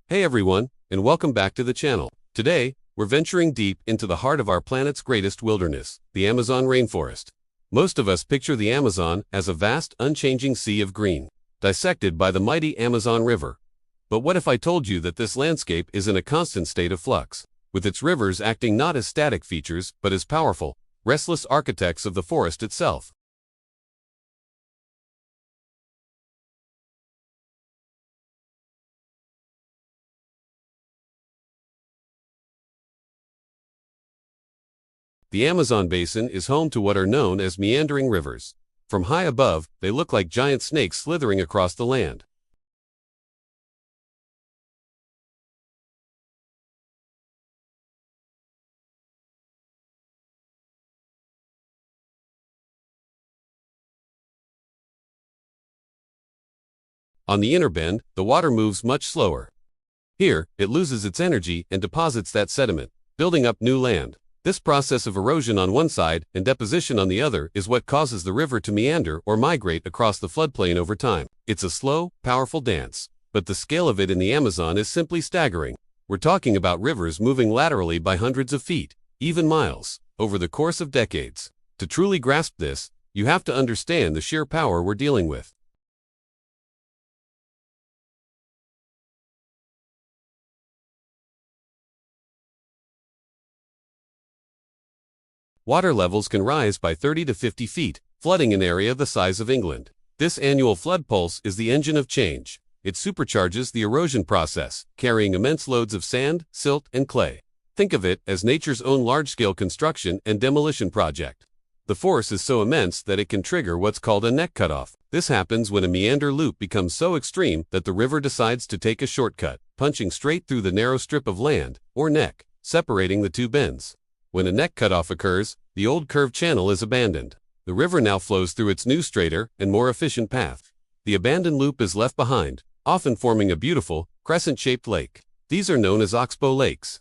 Hey everyone, and welcome back to the channel. Today, we're venturing deep into the heart of our planet's greatest wilderness, the Amazon rainforest. Most of us picture the Amazon as a vast, unchanging sea of green, dissected by the mighty Amazon River. But what if I told you that this landscape is in a constant state of flux, with its rivers acting not as static features but as powerful, restless architects of the forest itself? The Amazon basin is home to what are known as meandering rivers. From high above, they look like giant snakes slithering across the land. On the inner bend, the water moves much slower. Here, it loses its energy and deposits that sediment, building up new land. This process of erosion on one side and deposition on the other is what causes the river to meander or migrate across the floodplain over time. It's a slow, powerful dance, but the scale of it in the Amazon is simply staggering. We're talking about rivers moving laterally by hundreds of feet, even miles, over the course of decades. To truly grasp this, you have to understand the sheer power we're dealing with. Water levels can rise by 30 to 50 feet, flooding an area the size of England. This annual flood pulse is the engine of change. It supercharges the erosion process, carrying immense loads of sand, silt, and clay. Think of it as nature's own large-scale construction and demolition project. The force is so immense that it can trigger what's called a neck cutoff. This happens when a meander loop becomes so extreme that the river decides to take a shortcut, punching straight through the narrow strip of land, or neck, separating the two bends. When a neck cutoff occurs, the old curved channel is abandoned. The river now flows through its new straighter and more efficient path. The abandoned loop is left behind, often forming a beautiful, crescent-shaped lake. These are known as Oxbow Lakes.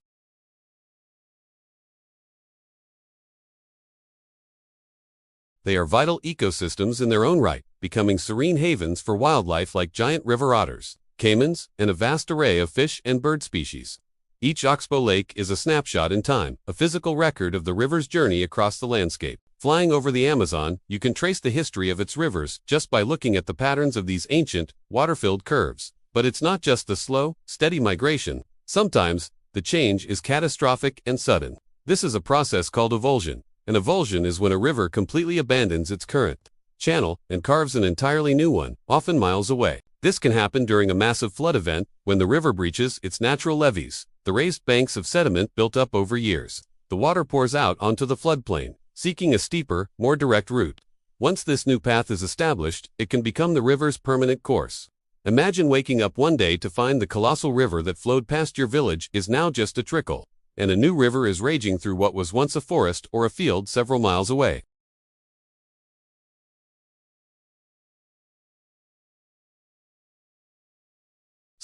They are vital ecosystems in their own right, becoming serene havens for wildlife like giant river otters, caimans, and a vast array of fish and bird species. Each Oxbow Lake is a snapshot in time, a physical record of the river's journey across the landscape. Flying over the Amazon, you can trace the history of its rivers just by looking at the patterns of these ancient, water-filled curves. But it's not just the slow, steady migration. Sometimes, the change is catastrophic and sudden. This is a process called avulsion. An avulsion is when a river completely abandons its current channel and carves an entirely new one, often miles away. This can happen during a massive flood event, when the river breaches its natural levees, the raised banks of sediment built up over years. The water pours out onto the floodplain, seeking a steeper, more direct route. Once this new path is established, it can become the river's permanent course. Imagine waking up one day to find the colossal river that flowed past your village is now just a trickle, and a new river is raging through what was once a forest or a field several miles away.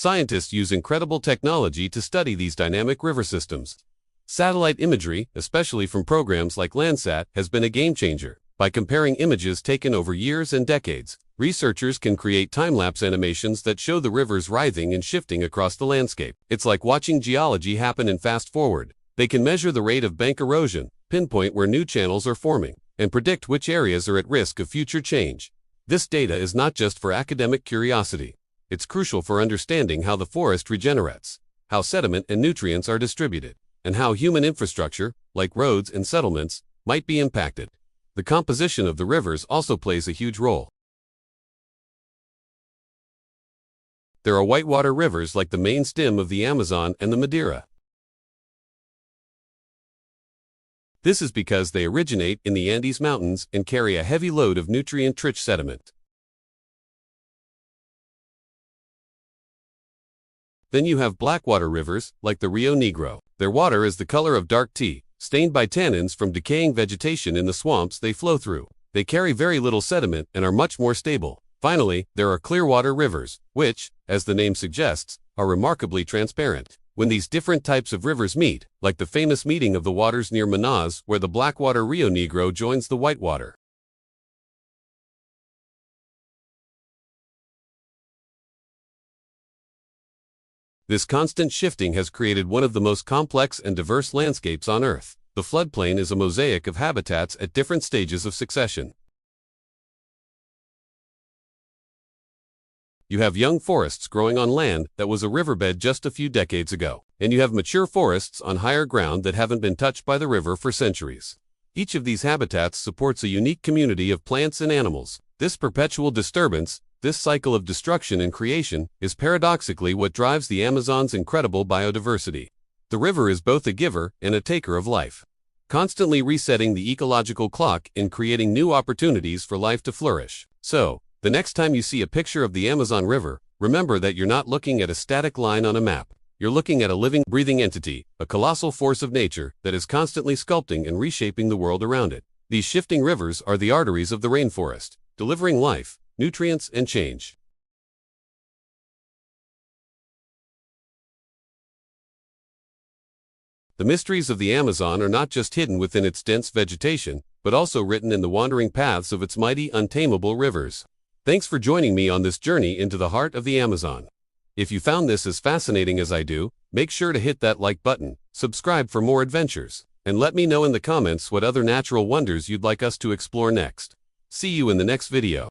Scientists use incredible technology to study these dynamic river systems. Satellite imagery, especially from programs like Landsat, has been a game-changer. By comparing images taken over years and decades, researchers can create time-lapse animations that show the rivers writhing and shifting across the landscape. It's like watching geology happen in fast-forward. They can measure the rate of bank erosion, pinpoint where new channels are forming, and predict which areas are at risk of future change. This data is not just for academic curiosity. It's crucial for understanding how the forest regenerates, how sediment and nutrients are distributed, and how human infrastructure, like roads and settlements, might be impacted. The composition of the rivers also plays a huge role. There are whitewater rivers like the main stem of the Amazon and the Madeira. This is because they originate in the Andes Mountains and carry a heavy load of nutrient-rich sediment. Then you have Blackwater rivers, like the Rio Negro. Their water is the color of dark tea, stained by tannins from decaying vegetation in the swamps they flow through. They carry very little sediment and are much more stable. Finally, there are clear-water rivers, which, as the name suggests, are remarkably transparent. When these different types of rivers meet, like the famous meeting of the waters near Manaus where the Blackwater Rio Negro joins the Whitewater, This constant shifting has created one of the most complex and diverse landscapes on Earth. The floodplain is a mosaic of habitats at different stages of succession. You have young forests growing on land that was a riverbed just a few decades ago, and you have mature forests on higher ground that haven't been touched by the river for centuries. Each of these habitats supports a unique community of plants and animals. This perpetual disturbance, this cycle of destruction and creation, is paradoxically what drives the Amazon's incredible biodiversity. The river is both a giver and a taker of life, constantly resetting the ecological clock and creating new opportunities for life to flourish. So, the next time you see a picture of the Amazon River, remember that you're not looking at a static line on a map. You're looking at a living, breathing entity, a colossal force of nature that is constantly sculpting and reshaping the world around it. These shifting rivers are the arteries of the rainforest, delivering life, nutrients, and change. The mysteries of the Amazon are not just hidden within its dense vegetation, but also written in the wandering paths of its mighty, untamable rivers. Thanks for joining me on this journey into the heart of the Amazon. If you found this as fascinating as I do, make sure to hit that like button, subscribe for more adventures, and let me know in the comments what other natural wonders you'd like us to explore next. See you in the next video.